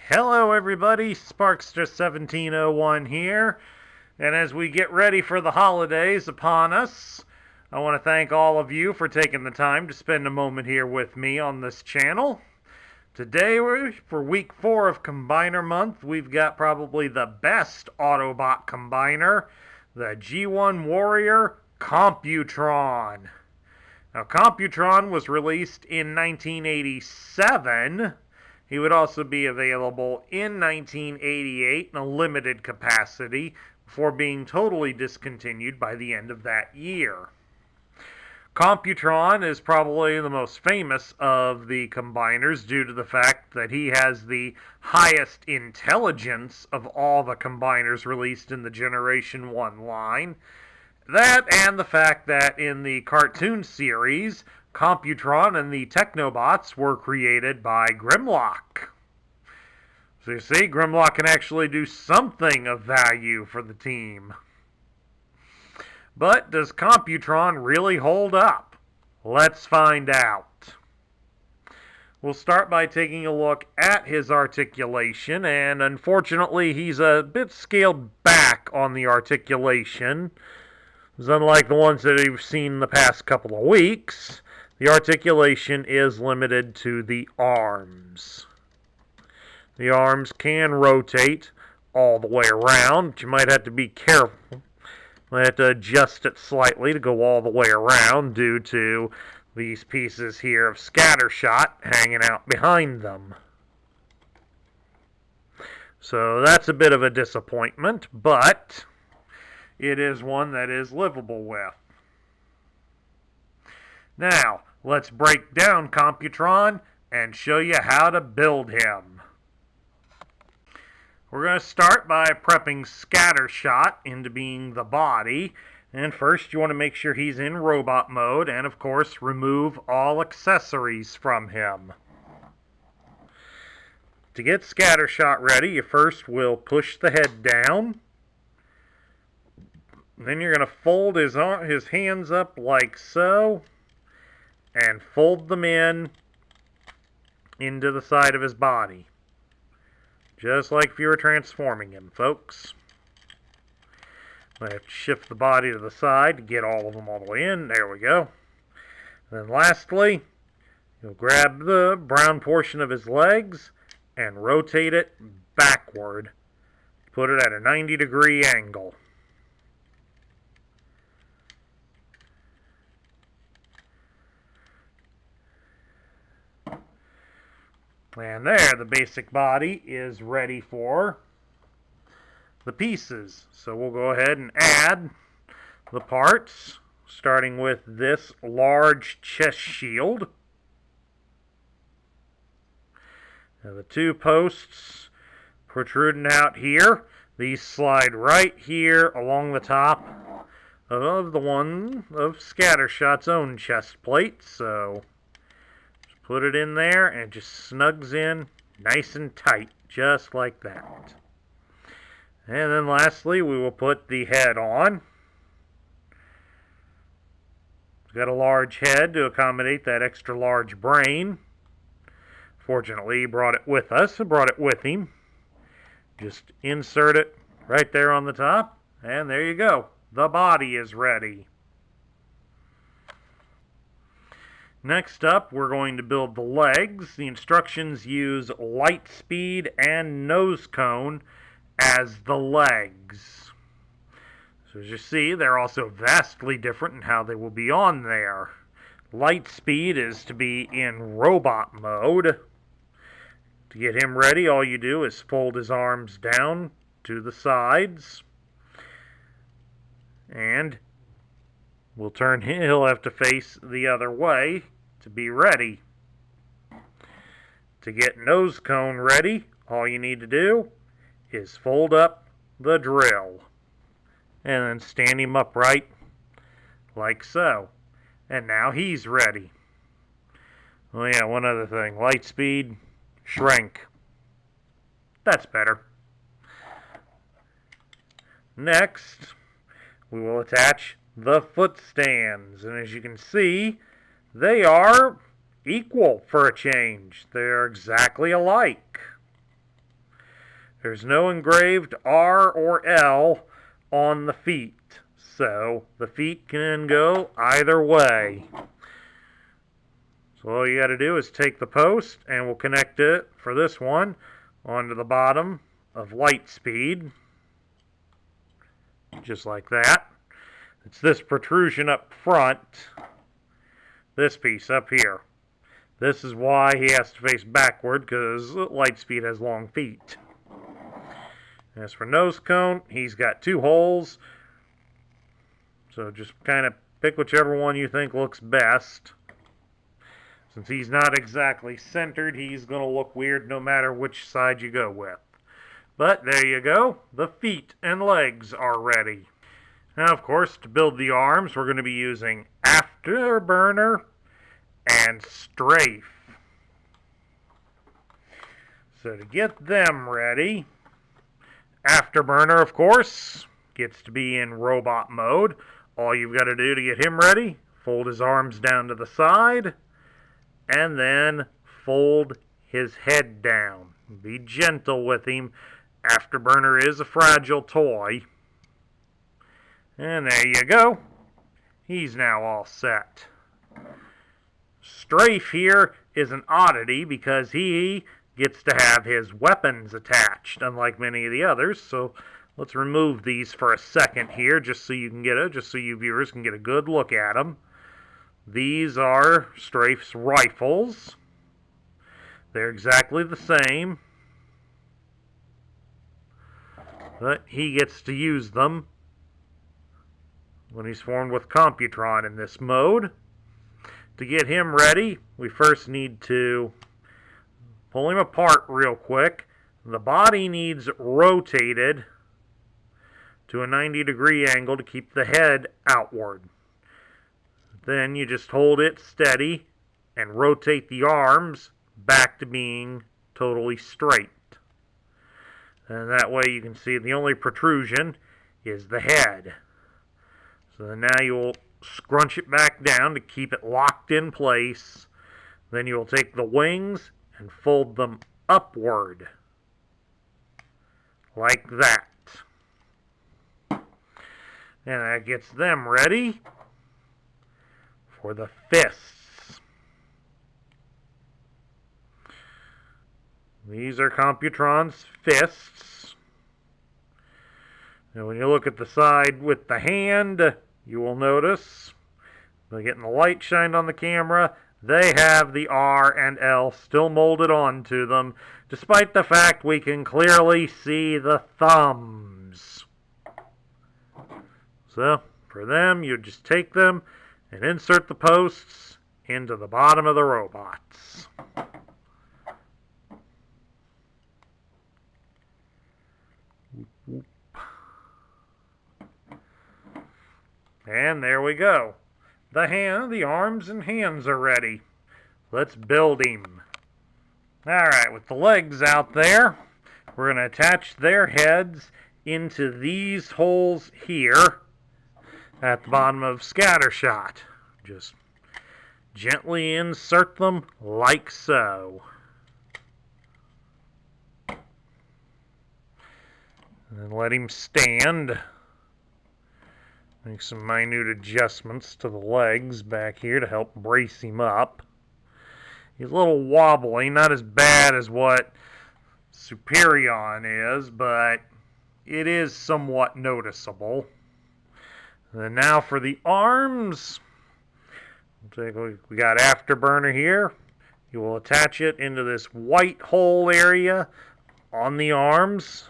Hello everybody, Sparkster1701 here, and as we get ready for the holidays upon us, I want to thank all of you for taking the time to spend a moment here with me on this channel. Today, for week 4 of Combiner Month, we've got probably the best Autobot combiner, the G1 Warrior Computron. Now, Computron was released in 1987. He would also be available in 1988 in a limited capacity before being totally discontinued by the end of that year. Computron is probably the most famous of the combiners due to the fact that he has the highest intelligence of all the combiners released in the Generation 1 line. That and the fact that in the cartoon series, Computron and the Technobots were created by Grimlock. So you see, Grimlock can actually do something of value for the team. But does Computron really hold up? Let's find out. We'll start by taking a look at his articulation, and unfortunately he's a bit scaled back on the articulation. Unlike the ones that we've seen the past couple of weeks, the articulation is limited to the arms. The arms can rotate all the way around, but you might have to be careful. You might have to adjust it slightly to go all the way around due to these pieces here of scattershot hanging out behind them. So that's a bit of a disappointment, but it is one that is livable with. Now, let's break down Computron and show you how to build him. We're going to start by prepping Scattershot into being the body. And first, you want to make sure he's in robot mode and, of course, remove all accessories from him. To get Scattershot ready, you first will push the head down. Then you're going to fold his hands up like so, and fold them into the side of his body. Just like if you were transforming him, folks. I have to shift the body to the side to get all of them all the way in. There we go. Then lastly, you'll grab the brown portion of his legs and rotate it backward. Put it at a 90-degree angle. And there, the basic body is ready for the pieces. So we'll go ahead and add the parts, starting with this large chest shield. Now the two posts protruding out here, these slide right here along the top of the one of Scattershot's own chest plate. So put it in there and it just snugs in nice and tight, just like that. And then lastly, we will put the head on. It's got a large head to accommodate that extra large brain. Fortunately, he brought it with us, brought it with him. Just insert it right there on the top, and there you go. The body is ready. Next up, we're going to build the legs. The instructions use light speed and nose cone as the legs. So as you see, they're also vastly different in how they will be on there. Light speed is to be in robot mode. To get him ready, all you do is fold his arms down to the sides. And he'll have to face the other way to be ready. To get nose cone ready, all you need to do is fold up the drill and then stand him upright like so. And now he's ready. Oh yeah, one other thing. Light speed, shrink. That's better. Next, we will attach the foot stands. And as you can see, they are equal for a change. They're exactly alike. There's no engraved R or L on the feet, so the feet can go either way. So all you got to do is take the post, and we'll connect it for this one onto the bottom of light speed, just like that. It's this protrusion up front, this piece up here. This is why he has to face backward, because Lightspeed has long feet. As for nose cone, he's got 2 holes. So just kind of pick whichever one you think looks best. Since he's not exactly centered, he's going to look weird no matter which side you go with. But there you go. The feet and legs are ready. Now, of course, to build the arms, we're going to be using Afterburner and Strafe. So to get them ready, Afterburner, of course, gets to be in robot mode. All you've got to do to get him ready, fold his arms down to the side, and then fold his head down. Be gentle with him. Afterburner is a fragile toy. And there you go. He's now all set. Strafe here is an oddity because he gets to have his weapons attached, unlike many of the others. So let's remove these for a second here, just so you viewers can get a good look at them. These are Strafe's rifles. They're exactly the same, but he gets to use them when he's formed with Computron in this mode. To get him ready, we first need to pull him apart real quick. The body needs rotated to a 90-degree angle to keep the head outward. Then you just hold it steady and rotate the arms back to being totally straight. And that way you can see the only protrusion is the head. So now you'll scrunch it back down to keep it locked in place. Then you'll take the wings and fold them upward, like that. And that gets them ready for the fists. These are Computron's fists. And when you look at the side with the hand, you will notice, by getting the light shined on the camera, they have the R and L still molded onto them, despite the fact we can clearly see the thumbs. So, for them, you just take them and insert the posts into the bottom of the robots. And there we go. The arms and hands are ready. Let's build him. Alright, with the legs out there, we're going to attach their heads into these holes here at the bottom of Scattershot. Just gently insert them like so. And then let him stand. Make some minute adjustments to the legs back here to help brace him up. He's a little wobbly, not as bad as what Superion is, but it is somewhat noticeable. And now for the arms. We got Afterburner here. You will attach it into this white hole area on the arms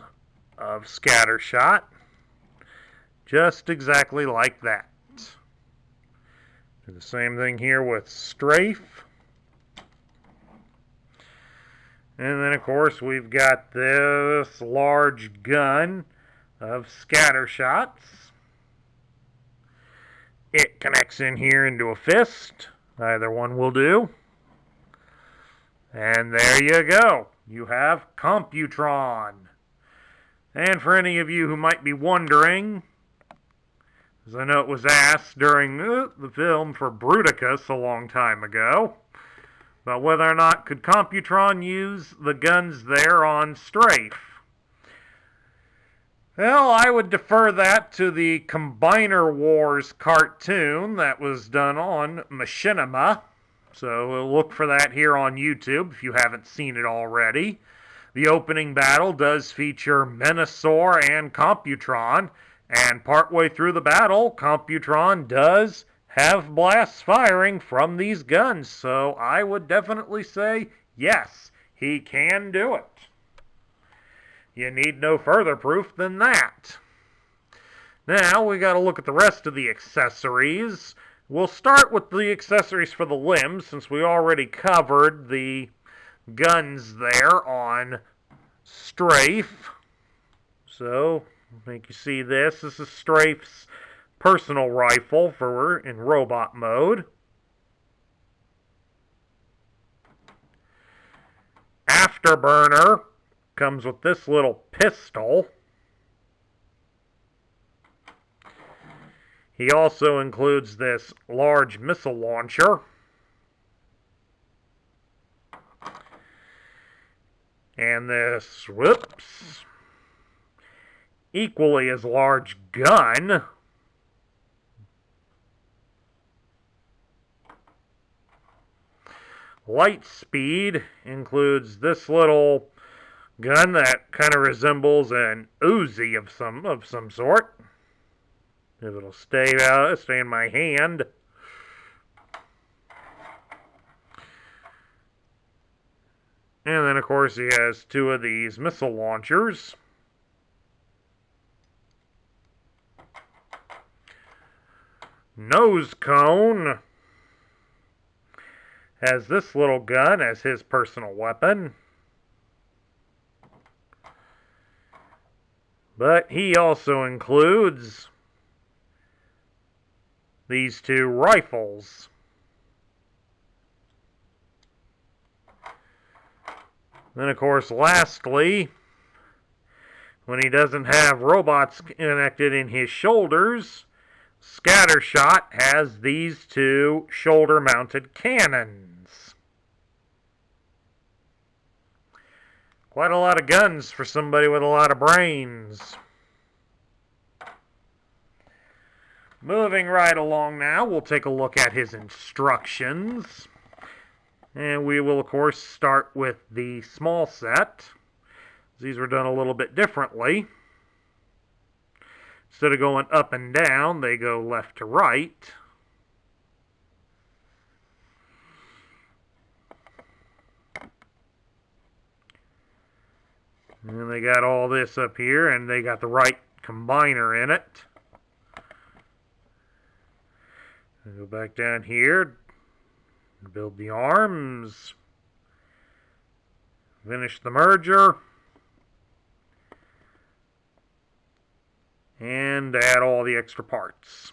of Scattershot. Just exactly like that. Do the same thing here with Strafe. And then, of course, we've got this large gun of Scattershots. It connects in here into a fist. Either one will do. And there you go. You have Computron. And for any of you who might be wondering, as I know it was asked during the film for Bruticus a long time ago, about whether or not could Computron use the guns there on Strafe. Well, I would defer that to the Combiner Wars cartoon that was done on Machinima. So we'll look for that here on YouTube if you haven't seen it already. The opening battle does feature Menasor and Computron, and partway through the battle, Computron does have blasts firing from these guns, so I would definitely say yes, he can do it. You need no further proof than that. Now we got to look at the rest of the accessories. We'll start with the accessories for the limbs, since we already covered the guns there on Strafe. So, make you see this. This is Strafe's personal rifle for in robot mode. Afterburner comes with this little pistol. He also includes this large missile launcher. And this, equally as large gun. Lightspeed includes this little gun that kind of resembles an Uzi of some sort. If it'll stay in my hand. And then, of course, he has two of these missile launchers. Nose Cone has this little gun as his personal weapon. But he also includes these two rifles. Then, of course, lastly, when he doesn't have robots connected in his shoulders, Scattershot has these two shoulder-mounted cannons. Quite a lot of guns for somebody with a lot of brains. Moving right along now, we'll take a look at his instructions. And we will, of course, start with the small set. These were done a little bit differently. Instead of going up and down, they go left to right. And they got all this up here, and they got the right combiner in it. Go back down here. Build the arms, finish the merger, and add all the extra parts.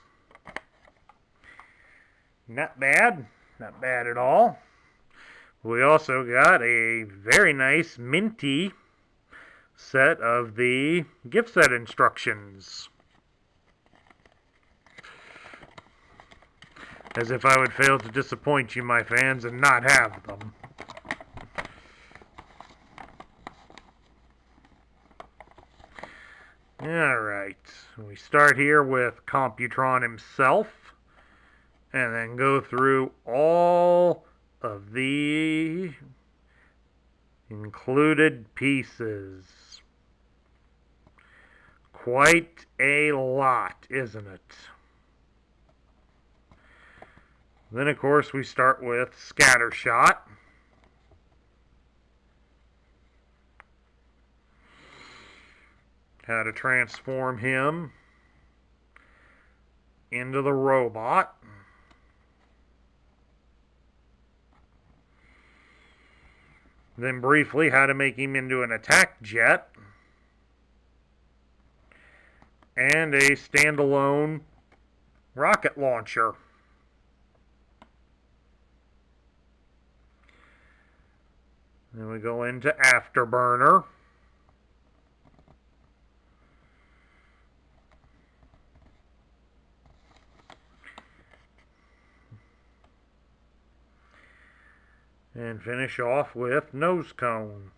Not bad at all. We also got a very nice minty set of the gift set instructions. As if I would fail to disappoint you, my fans, and not have them. Alright, we start here with Computron himself, and then go through all of the included pieces. Quite a lot, isn't it? Then, of course, we start with Scattershot. How to transform him into the robot. Then, briefly, how to make him into an attack jet. And a standalone rocket launcher. Then we go into Afterburner. And finish off with Nose Cone.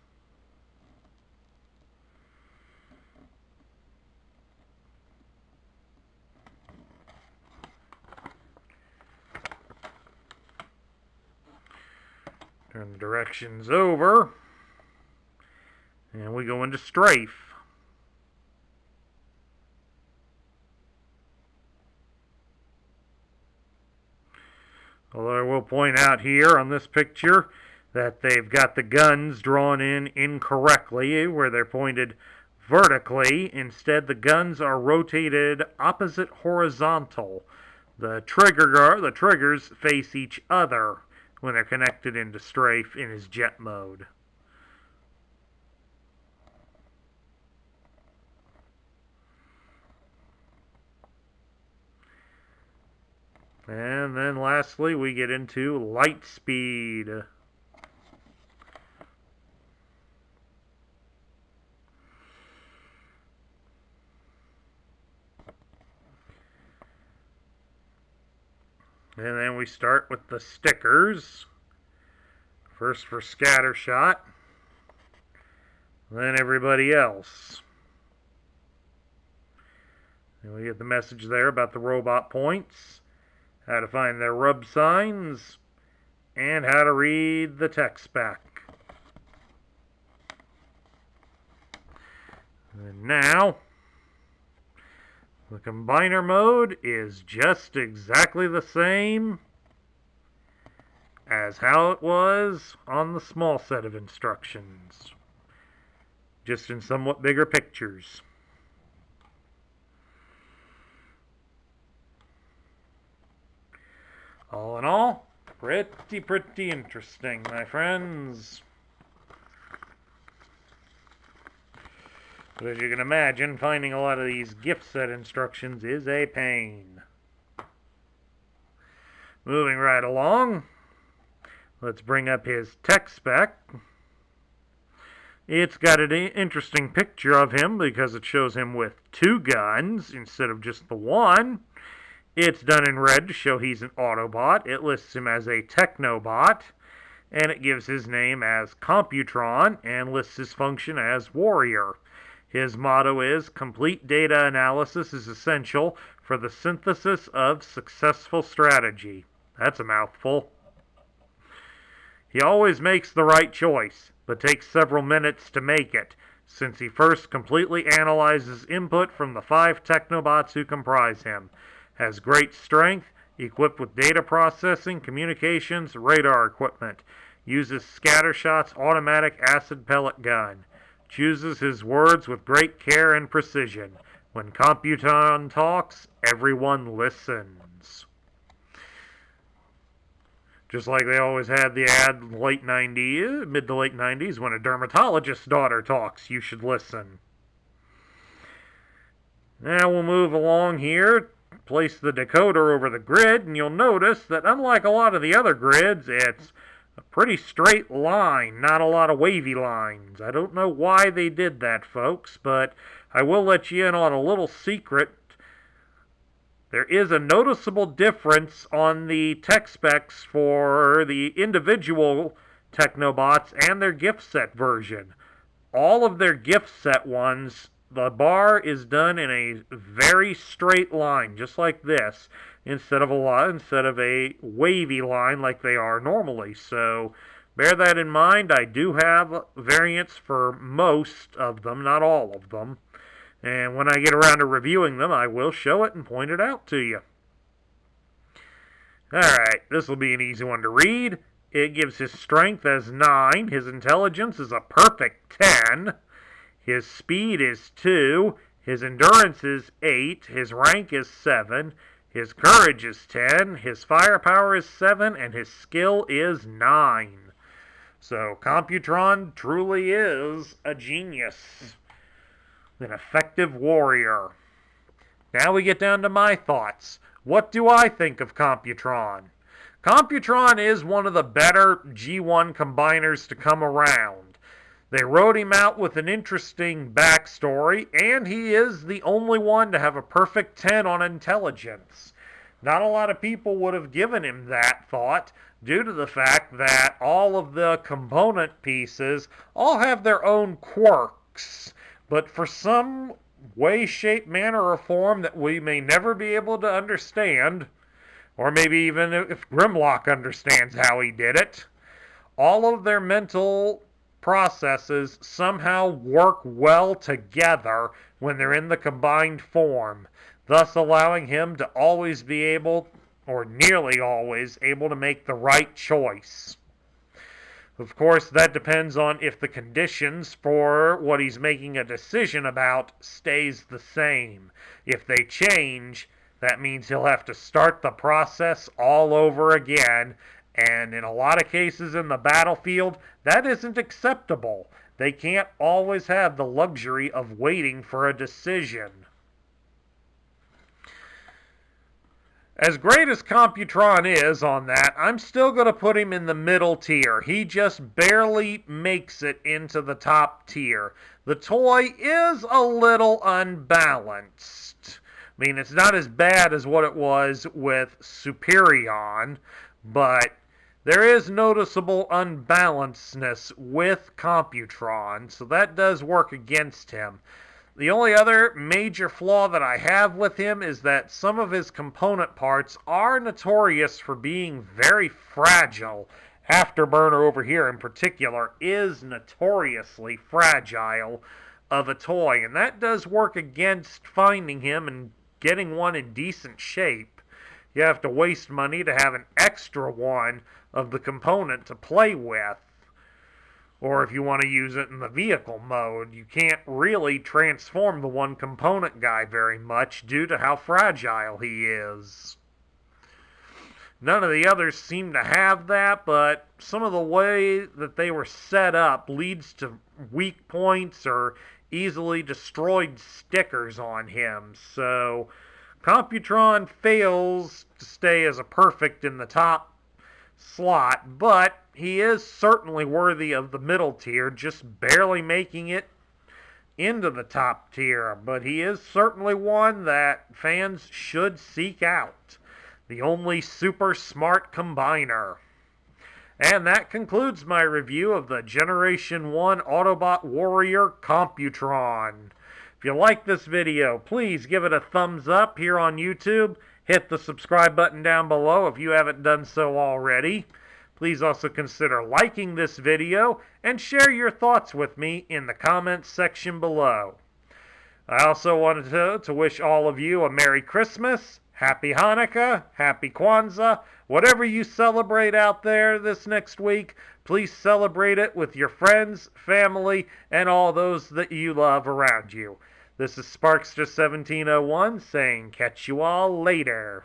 Turn the directions over. And we go into strafe. Although I will point out here on this picture that they've got the guns drawn in incorrectly, where they're pointed vertically. Instead, the guns are rotated opposite horizontal. The triggers face each other when they're connected into strafe in his jet mode. And then lastly, we get into light speed. And then we start with the stickers. First for Scattershot, then everybody else. And we get the message there about the robot points, how to find their rub signs, and how to read the tech spec. And now, the combiner mode is just exactly the same as how it was on the small set of instructions, just in somewhat bigger pictures. All in all, pretty interesting, my friends. But as you can imagine, finding a lot of these gift set instructions is a pain. Moving right along, let's bring up his tech spec. It's got an interesting picture of him because it shows him with 2 guns instead of just the one. It's done in red to show he's an Autobot. It lists him as a Technobot, and it gives his name as Computron and lists his function as Warrior. His motto is, complete data analysis is essential for the synthesis of successful strategy. That's a mouthful. He always makes the right choice, but takes several minutes to make it, since he first completely analyzes input from the 5 Technobots who comprise him. Has great strength, equipped with data processing, communications, radar equipment. Uses Scattershot's automatic acid pellet gun. Chooses his words with great care and precision. When Computron talks, everyone listens. Just like they always had the ad mid to late 90s, when a dermatologist's daughter talks, you should listen. Now we'll move along here, place the decoder over the grid, and you'll notice that unlike a lot of the other grids, it's a pretty straight line, not a lot of wavy lines. I don't know why they did that, folks, but I will let you in on a little secret. There is a noticeable difference on the tech specs for the individual Technobots and their gift set version. All of their gift set ones, the bar is done in a very straight line, just like this, instead of a wavy line like they are normally. So bear that in mind. I do have variants for most of them, not all of them. And when I get around to reviewing them, I will show it and point it out to you. Alright, this will be an easy one to read. It gives his strength as 9, his intelligence is a perfect 10, his speed is 2, his endurance is 8, his rank is 7, his courage is 10, his firepower is 7, and his skill is 9. So Computron truly is a genius. An effective warrior. Now we get down to my thoughts. What do I think of Computron? Computron is one of the better G1 combiners to come around. They wrote him out with an interesting backstory, and he is the only one to have a perfect 10 on intelligence. Not a lot of people would have given him that thought, due to the fact that all of the component pieces all have their own quirks. But for some way, shape, manner, or form that we may never be able to understand, or maybe even if Grimlock understands how he did it, all of their mental processes somehow work well together when they're in the combined form, thus allowing him to always be able, or nearly always, able to make the right choice. Of course, that depends on if the conditions for what he's making a decision about stays the same. If they change, that means he'll have to start the process all over again, and in a lot of cases in the battlefield, that isn't acceptable. They can't always have the luxury of waiting for a decision. As great as Computron is on that, I'm still going to put him in the middle tier. He just barely makes it into the top tier. The toy is a little unbalanced. I mean, it's not as bad as what it was with Superion, but there is noticeable unbalancedness with Computron, so that does work against him. The only other major flaw that I have with him is that some of his component parts are notorious for being very fragile. Afterburner over here in particular is notoriously fragile of a toy, and that does work against finding him and getting one in decent shape. You have to waste money to have an extra one of the component to play with. Or if you want to use it in the vehicle mode, you can't really transform the one component guy very much due to how fragile he is. None of the others seem to have that, but some of the way that they were set up leads to weak points or easily destroyed stickers on him. So Computron fails to stay as a perfect in the top slot, but he is certainly worthy of the middle tier, just barely making it into the top tier. But he is certainly one that fans should seek out. The only super smart combiner. And that concludes my review of the Generation 1 Autobot Warrior Computron. If you like this video, please give it a thumbs up here on YouTube. Hit the subscribe button down below if you haven't done so already. Please also consider liking this video and share your thoughts with me in the comments section below. I also wanted to wish all of you a Merry Christmas, Happy Hanukkah, Happy Kwanzaa, whatever you celebrate out there this next week. Please celebrate it with your friends, family, and all those that you love around you. This is Sparkster1701 saying catch you all later.